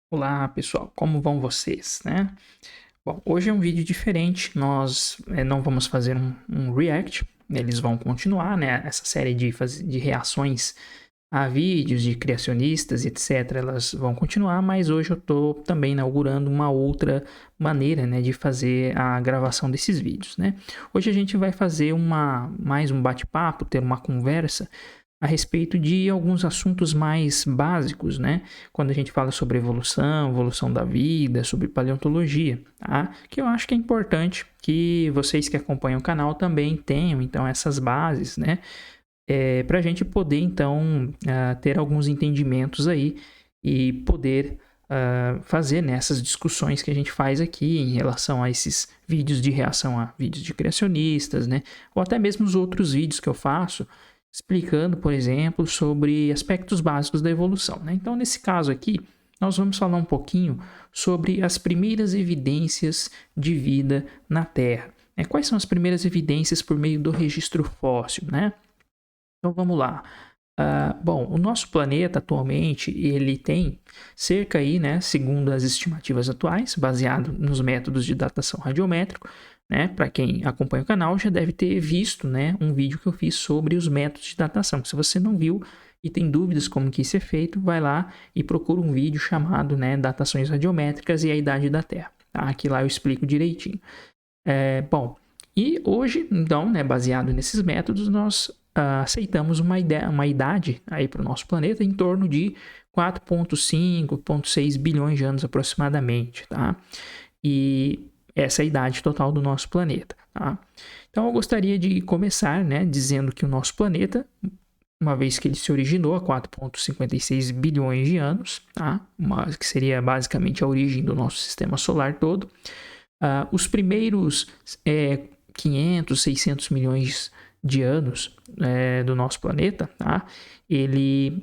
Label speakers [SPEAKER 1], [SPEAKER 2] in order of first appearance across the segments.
[SPEAKER 1] Olá pessoal, como vão vocês, né? Bom, hoje é um vídeo diferente, nós não vamos fazer um react, eles vão continuar, né? Essa série de reações a vídeos de criacionistas, etc, elas vão continuar, mas hoje eu tô também inaugurando uma outra maneira, né, de fazer a gravação desses vídeos, né? Hoje a gente vai fazer mais um bate-papo, ter uma conversa a respeito de alguns assuntos mais básicos, né? Quando a gente fala sobre evolução da vida, sobre paleontologia, tá? Que eu acho que é importante que vocês que acompanham o canal também tenham, então, essas bases, né? Para a gente poder, então, ter alguns entendimentos aí e poder fazer nessas discussões que a gente faz aqui em relação a esses vídeos de reação a vídeos de criacionistas, né? Ou até mesmo os outros vídeos que eu faço explicando, por exemplo, sobre aspectos básicos da evolução, né? Então, nesse caso aqui, nós vamos falar um pouquinho sobre as primeiras evidências de vida na Terra. Quais são as primeiras evidências por meio do registro fóssil, né? Então vamos lá. Bom, o nosso planeta atualmente ele tem cerca aí, né, segundo as estimativas atuais, baseado nos métodos de datação radiométrico, né? Para quem acompanha o canal já deve ter visto, né, um vídeo que eu fiz sobre os métodos de datação. Se você não viu e tem dúvidas como que isso é feito, vai lá e procura um vídeo chamado, né, Datações Radiométricas e a Idade da Terra. Tá? Aqui lá eu explico direitinho. Bom, e hoje, então, né, baseado nesses métodos, nós aceitamos uma idade aí para o nosso planeta em torno de 4,5, 6 bilhões de anos aproximadamente, tá? E essa é a idade total do nosso planeta, tá? Então eu gostaria de começar, né, dizendo que o nosso planeta, uma vez que ele se originou há 4,56 bilhões de anos, tá? Que seria basicamente a origem do nosso sistema solar todo. Os primeiros 500, 600 milhões de anos do nosso planeta, tá? Ele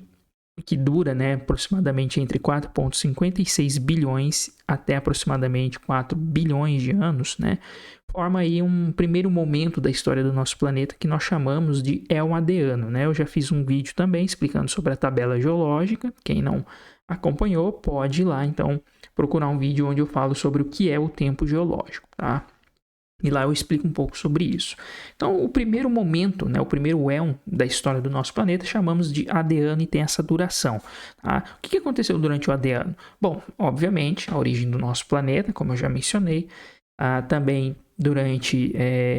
[SPEAKER 1] que dura, né, aproximadamente entre 4,56 bilhões até aproximadamente 4 bilhões de anos, né? Forma aí um primeiro momento da história do nosso planeta que nós chamamos de Elmadeano, né? Eu já fiz um vídeo também explicando sobre a tabela geológica. Quem não acompanhou pode ir lá, então, procurar um vídeo onde eu falo sobre o que é o tempo geológico, tá? E lá eu explico um pouco sobre isso. Então, o primeiro momento, né, o primeiro éon da história do nosso planeta, chamamos de Adeano e tem essa duração. Tá? O que aconteceu durante o Adeano? Bom, obviamente, a origem do nosso planeta, como eu já mencionei, também durante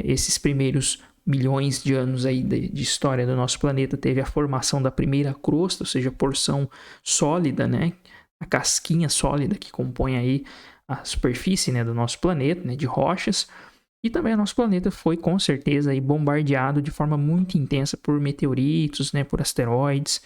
[SPEAKER 1] esses primeiros milhões de anos aí de história do nosso planeta, teve a formação da primeira crosta, ou seja, a porção sólida, né, a casquinha sólida que compõe aí a superfície, né, do nosso planeta, né, de rochas. E também o nosso planeta foi, com certeza, aí, bombardeado de forma muito intensa por meteoritos, né, por asteroides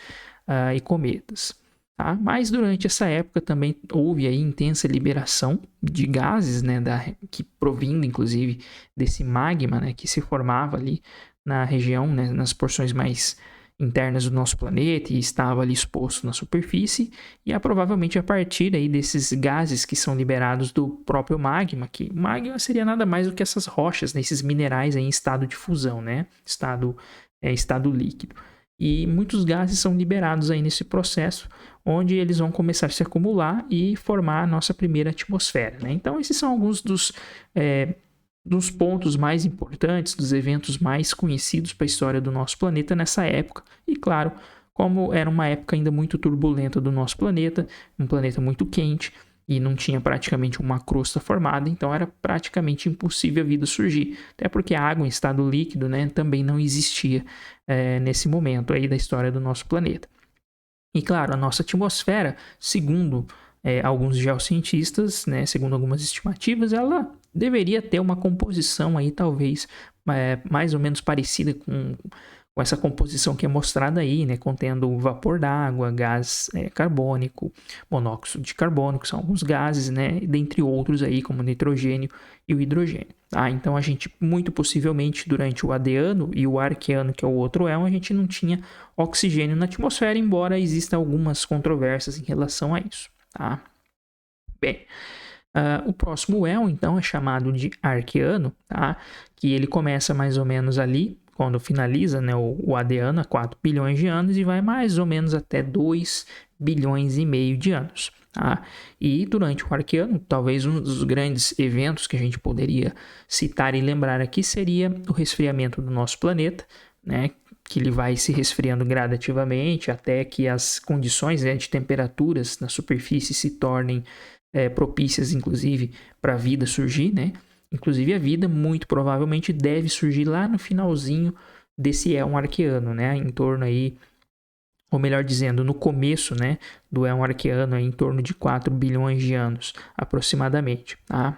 [SPEAKER 1] e cometas. Tá? Mas durante essa época também houve aí intensa liberação de gases, né, que provindo, inclusive, desse magma, né, que se formava ali na região, né, nas porções mais internas do nosso planeta e estava ali exposto na superfície, e é provavelmente a partir aí desses gases que são liberados do próprio magma, que magma seria nada mais do que essas rochas, né, esses minerais aí em estado de fusão, né, estado líquido. E muitos gases são liberados aí nesse processo, onde eles vão começar a se acumular e formar a nossa primeira atmosfera, né? Então esses são alguns dos pontos mais importantes, dos eventos mais conhecidos para a história do nosso planeta nessa época. E claro, como era uma época ainda muito turbulenta do nosso planeta, um planeta muito quente e não tinha praticamente uma crosta formada, então era praticamente impossível a vida surgir. Até porque a água em estado líquido, né, também não existia nesse momento aí da história do nosso planeta. E claro, a nossa atmosfera, segundo alguns geocientistas, né, segundo algumas estimativas, ela deveria ter uma composição aí talvez mais ou menos parecida com essa composição que é mostrada aí, né, contendo vapor d'água, gás carbônico, monóxido de carbono, que são alguns gases, né, dentre outros aí, como o nitrogênio e o hidrogênio. Tá? Então a gente, muito possivelmente, durante o Adeano e o Arqueano, que é o outro éon, a gente não tinha oxigênio na atmosfera, embora existam algumas controvérsias em relação a isso. Tá? Bem, o próximo éon, então, é chamado de Arqueano, tá? Que ele começa mais ou menos ali, quando finaliza, né, o Adeano, há 4 bilhões de anos, e vai mais ou menos até 2 bilhões e meio de anos. Tá? E durante o Arqueano, talvez um dos grandes eventos que a gente poderia citar e lembrar aqui seria o resfriamento do nosso planeta, né? Que ele vai se resfriando gradativamente até que as condições, né, de temperaturas na superfície se tornem propícias, inclusive, para a vida surgir, né? Inclusive a vida, muito provavelmente, deve surgir lá no finalzinho desse éon arqueano, né? Em torno aí, ou melhor dizendo, no começo, né, do éon arqueano, em torno de 4 bilhões de anos, aproximadamente, tá?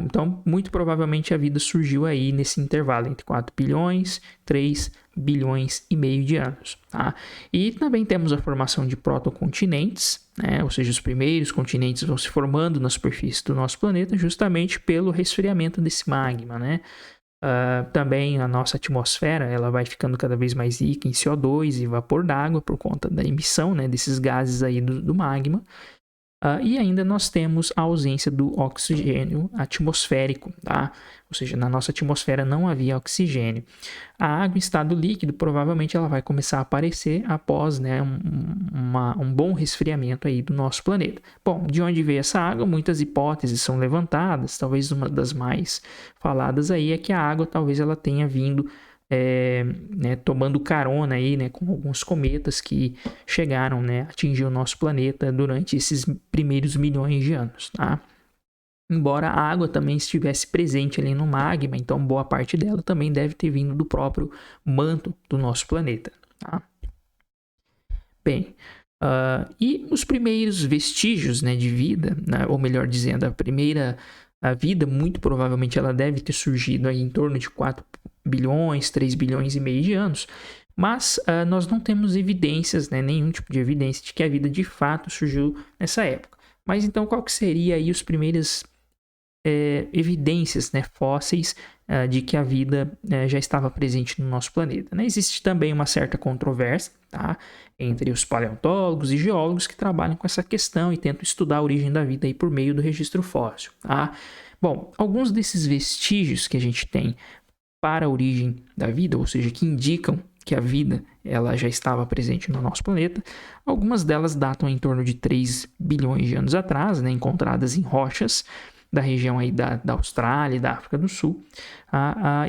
[SPEAKER 1] Então, muito provavelmente a vida surgiu aí nesse intervalo entre 4 bilhões, 3 bilhões e meio de anos. Tá? E também temos a formação de protocontinentes, né? Ou seja, os primeiros continentes vão se formando na superfície do nosso planeta justamente pelo resfriamento desse magma. Né? Também a nossa atmosfera ela vai ficando cada vez mais rica em CO2 e vapor d'água por conta da emissão, né, desses gases aí do magma. E ainda nós temos a ausência do oxigênio atmosférico, tá? Ou seja, na nossa atmosfera não havia oxigênio. A água em estado líquido provavelmente ela vai começar a aparecer após, né, um bom resfriamento aí do nosso planeta. Bom, de onde veio essa água? Muitas hipóteses são levantadas. Talvez uma das mais faladas aí é que a água talvez ela tenha vindo né, tomando carona aí, né, com alguns cometas que chegaram, né, a atingir o nosso planeta durante esses primeiros milhões de anos, tá? Embora a água também estivesse presente ali no magma, então boa parte dela também deve ter vindo do próprio manto do nosso planeta, tá? Bem, e os primeiros vestígios, né, de vida, né, ou melhor dizendo, a vida muito provavelmente ela deve ter surgido aí em torno de 4 bilhões, 3 bilhões e meio de anos, mas nós não temos evidências, né, nenhum tipo de evidência de que a vida de fato surgiu nessa época. Mas então qual que seria aí os primeiras evidências, né, fósseis de que a vida já estava presente no nosso planeta? Né? Existe também uma certa controvérsia, tá, entre os paleontólogos e geólogos que trabalham com essa questão e tentam estudar a origem da vida aí por meio do registro fóssil. Tá? Bom, alguns desses vestígios que a gente tem para a origem da vida, ou seja, que indicam que a vida ela já estava presente no nosso planeta, algumas delas datam em torno de 3 bilhões de anos atrás, né, encontradas em rochas da região aí da Austrália e da África do Sul,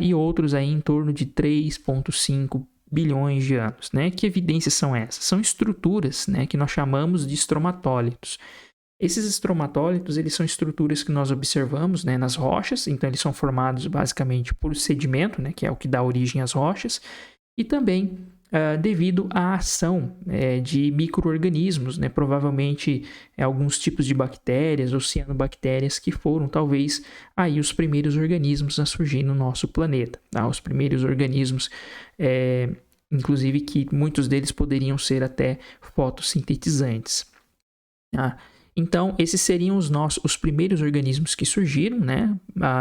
[SPEAKER 1] e outros aí em torno de 3,5 bilhões de anos. Né? Que evidências são essas? São estruturas, né, que nós chamamos de estromatólitos. Esses estromatólitos, eles são estruturas que nós observamos, né, nas rochas, então eles são formados basicamente por sedimento, né, que é o que dá origem às rochas, e também devido à ação de micro-organismos, né, provavelmente alguns tipos de bactérias ou cianobactérias que foram talvez aí os primeiros organismos a surgir no nosso planeta, tá? Os primeiros organismos, inclusive que muitos deles poderiam ser até fotossintetizantes. Tá? Então, esses seriam os primeiros organismos que surgiram, né?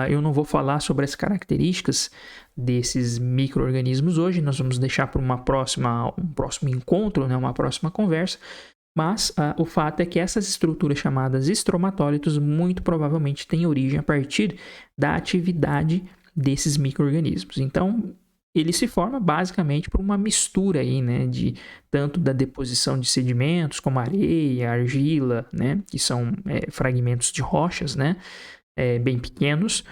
[SPEAKER 1] Eu não vou falar sobre as características desses micro-organismos hoje, nós vamos deixar para um próximo encontro, né? Uma próxima conversa, mas o fato é que essas estruturas chamadas estromatólitos muito provavelmente têm origem a partir da atividade desses micro-organismos. Então, ele se forma basicamente por uma mistura aí, né, de tanto da deposição de sedimentos como areia, argila, né, que são fragmentos de rochas, né, bem pequenos,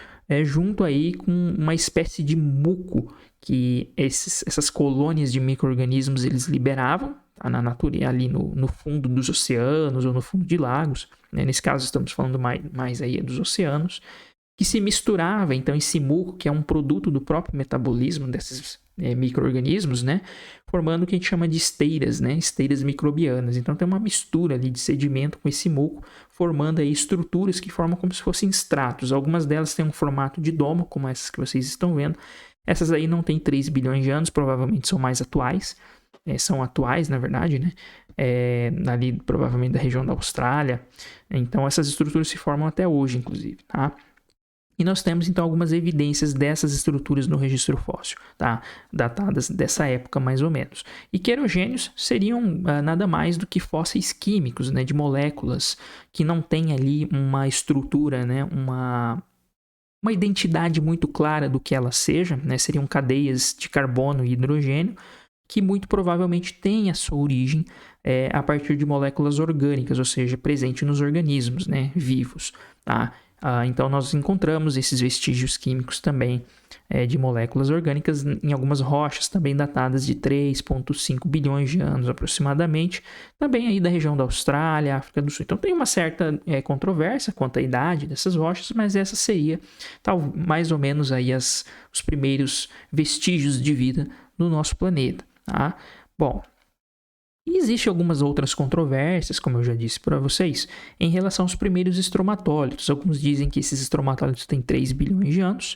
[SPEAKER 1] junto aí com uma espécie de muco que essas colônias de micro-organismos eles liberavam, tá, na natureza, ali no fundo dos oceanos ou no fundo de lagos, né, nesse caso estamos falando mais aí dos oceanos, que se misturava, então, esse muco, que é um produto do próprio metabolismo desses micro-organismos, né, formando o que a gente chama de esteiras, né, esteiras microbianas. Então, tem uma mistura ali de sedimento com esse muco, formando aí estruturas que formam como se fossem estratos. Algumas delas têm um formato de domo, como essas que vocês estão vendo. Essas aí não têm 3 bilhões de anos, provavelmente são mais atuais. São atuais, na verdade, né, ali provavelmente da região da Austrália. Então, essas estruturas se formam até hoje, inclusive, tá? E nós temos, então, algumas evidências dessas estruturas no registro fóssil, tá? Datadas dessa época, mais ou menos. E querogênios seriam nada mais do que fósseis químicos, né? De moléculas que não têm ali uma estrutura, né? Uma identidade muito clara do que ela seja, né? Seriam cadeias de carbono e hidrogênio que muito provavelmente tem a sua origem a partir de moléculas orgânicas, ou seja, presente nos organismos, né, vivos, tá? Então, nós encontramos esses vestígios químicos também de moléculas orgânicas em algumas rochas também datadas de 3,5 bilhões de anos aproximadamente, também aí da região da Austrália, África do Sul. Então, tem uma certa controvérsia quanto à idade dessas rochas, mas essa seria mais ou menos aí os primeiros vestígios de vida no nosso planeta, tá? Bom, e existem algumas outras controvérsias, como eu já disse para vocês, em relação aos primeiros estromatólitos. Alguns dizem que esses estromatólitos têm 3 bilhões de anos,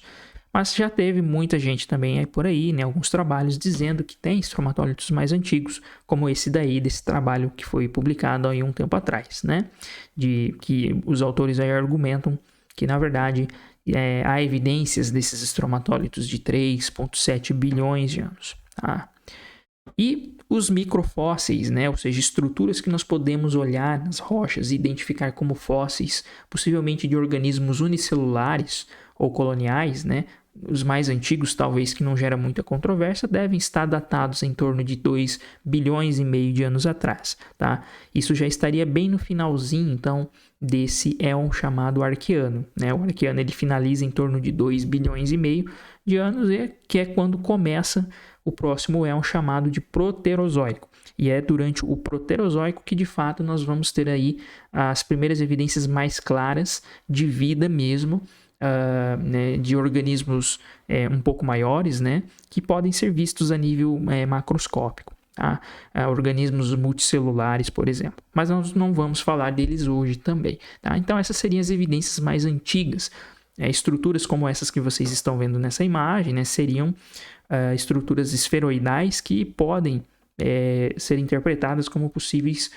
[SPEAKER 1] mas já teve muita gente também aí por aí, né, alguns trabalhos dizendo que tem estromatólitos mais antigos, como esse daí, desse trabalho que foi publicado aí um tempo atrás, né? De que os autores aí argumentam que, na verdade, há evidências desses estromatólitos de 3,7 bilhões de anos, tá? E os microfósseis, né, ou seja, estruturas que nós podemos olhar nas rochas e identificar como fósseis, possivelmente de organismos unicelulares ou coloniais, né, os mais antigos, talvez que não gera muita controvérsia, devem estar datados em torno de 2 bilhões e meio de anos atrás, tá? Isso já estaria bem no finalzinho, então, desse éon chamado Arqueano, né? O Arqueano, ele finaliza em torno de 2 bilhões e meio de anos, que é quando começa o próximo éon chamado de Proterozoico. E é durante o Proterozoico que, de fato, nós vamos ter aí as primeiras evidências mais claras de vida mesmo, né, de organismos um pouco maiores, né, que podem ser vistos a nível macroscópico. Tá? Organismos multicelulares, por exemplo. Mas nós não vamos falar deles hoje também. Tá? Então, essas seriam as evidências mais antigas. Estruturas como essas que vocês estão vendo nessa imagem, né, seriam estruturas esferoidais que podem ser interpretadas como possíveis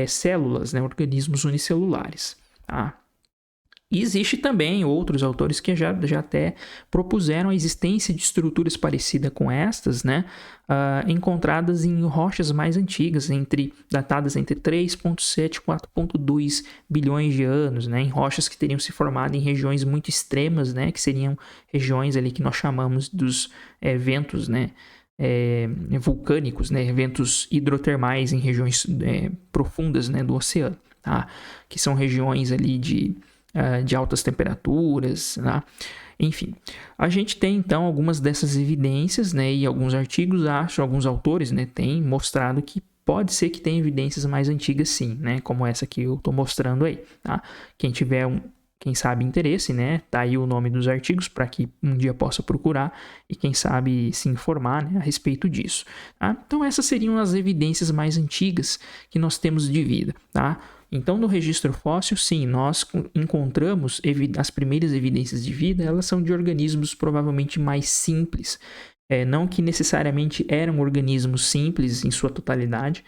[SPEAKER 1] células, né, organismos unicelulares. Tá? E existe também outros autores que já até propuseram a existência de estruturas parecidas com estas, né, encontradas em rochas mais antigas, datadas entre 3,7 e 4,2 bilhões de anos, né, em rochas que teriam se formado em regiões muito extremas, né, que seriam regiões ali que nós chamamos dos ventos, né, vulcânicos, né, ventos hidrotermais em regiões profundas, né, do oceano, tá? Que são regiões ali de altas temperaturas, né? Enfim, a gente tem então algumas dessas evidências, né, e alguns artigos, alguns autores, né, têm mostrado que pode ser que tenha evidências mais antigas sim, né, como essa que eu estou mostrando aí, tá? Quem tiver quem sabe interesse, né, tá aí o nome dos artigos para que um dia possa procurar e quem sabe se informar, né, a respeito disso, tá? Então essas seriam as evidências mais antigas que nós temos de vida, tá? Então, no registro fóssil, sim, nós encontramos as primeiras evidências de vida, elas são de organismos provavelmente mais simples. Não que necessariamente eram organismos simples em sua totalidade,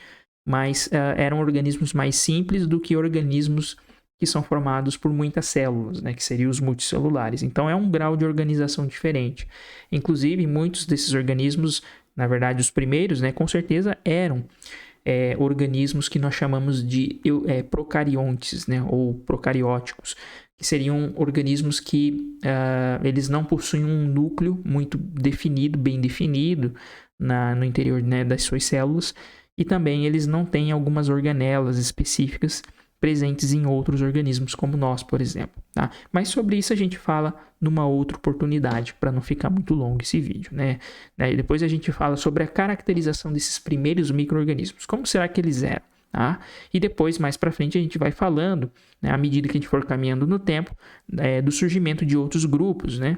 [SPEAKER 1] mas eram organismos mais simples do que organismos que são formados por muitas células, né, que seriam os multicelulares. Então, é um grau de organização diferente. Inclusive, muitos desses organismos, na verdade, os primeiros, né, com certeza eram organismos que nós chamamos de procariontes, né, ou procarióticos, que seriam organismos que eles não possuem um núcleo muito definido, bem definido no interior, né, das suas células, e também eles não têm algumas organelas específicas presentes em outros organismos como nós, por exemplo, tá? Mas sobre isso a gente fala numa outra oportunidade, para não ficar muito longo esse vídeo, né? Daí depois a gente fala sobre a caracterização desses primeiros micro-organismos, como será que eles eram, tá? E depois, mais para frente, a gente vai falando, né, à medida que a gente for caminhando no tempo, do surgimento de outros grupos, né?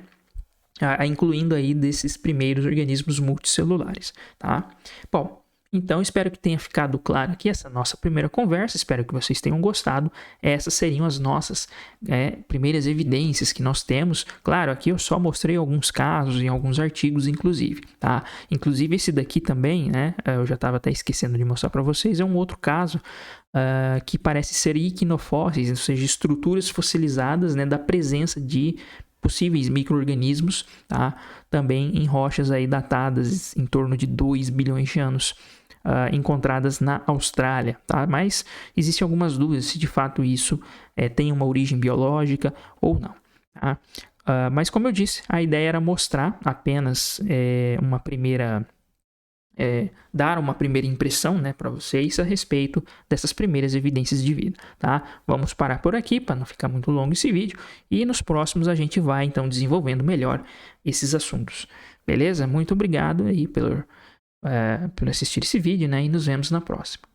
[SPEAKER 1] Incluindo aí desses primeiros organismos multicelulares, tá? Bom, então, espero que tenha ficado claro aqui essa nossa primeira conversa, espero que vocês tenham gostado. Essas seriam as nossas primeiras evidências que nós temos. Claro, aqui eu só mostrei alguns casos em alguns artigos, inclusive, tá? Inclusive esse daqui também, né, eu já estava até esquecendo de mostrar para vocês, é um outro caso que parece ser iquinofósseis, ou seja, estruturas fossilizadas, né, da presença de possíveis micro-organismos, tá? Também em rochas aí datadas em torno de 2 bilhões de anos, encontradas na Austrália, tá? Mas existem algumas dúvidas se de fato isso tem uma origem biológica ou não, tá? Mas como eu disse, a ideia era mostrar apenas uma primeira dar uma primeira impressão, né, para vocês a respeito dessas primeiras evidências de vida, tá? Vamos parar por aqui para não ficar muito longo esse vídeo e nos próximos a gente vai então desenvolvendo melhor esses assuntos, beleza? Muito obrigado aí por assistir esse vídeo, né, e nos vemos na próxima.